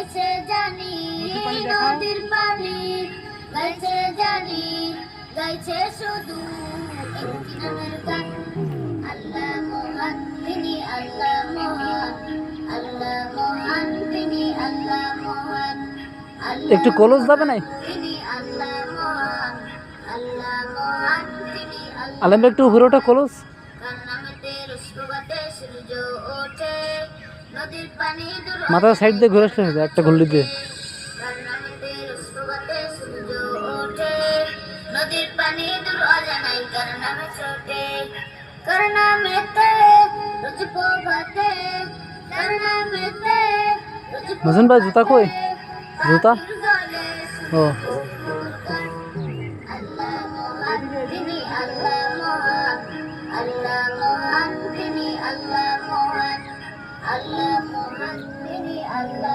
গাইছে জানি নদীর পানি, গাইছে জানি গাইছে শুধু একটি নামের গান। আল্লাহ মহান তিনি আল্লাহ মহান, আল্লাহ মহান তিনি আল্লাহ মহান, একটু কলস যাবে নাই তিনি আল্লাহ মহান, আল্লাহ মহান তিনি আল্লাহ। আলেম একটু উপরেটা কলস। কার নামেতে রুস্কুবাতে সূর্য ওঠে, নদীর পানি দূর মাথার সাইড দিয়ে ঘুরে আসলে একটা ঘুরলি দিয়ে। কার নামেতে রুস্কুবাতে সূর্য ওঠে, নদীর পানি দূর অজানাই কার নামে ছোটে, কার নামেতে রোজ প্রভাতে, কার নামেতে রোজ মহাজন ভাই জুতা কই? জুতা? ও আল্লাহ মহান তিনি আল্লাহ মহান, আল্লাহ মহান তিনি আল্লাহ মহান, আল্লাহ মহান তিনি আল্লাহ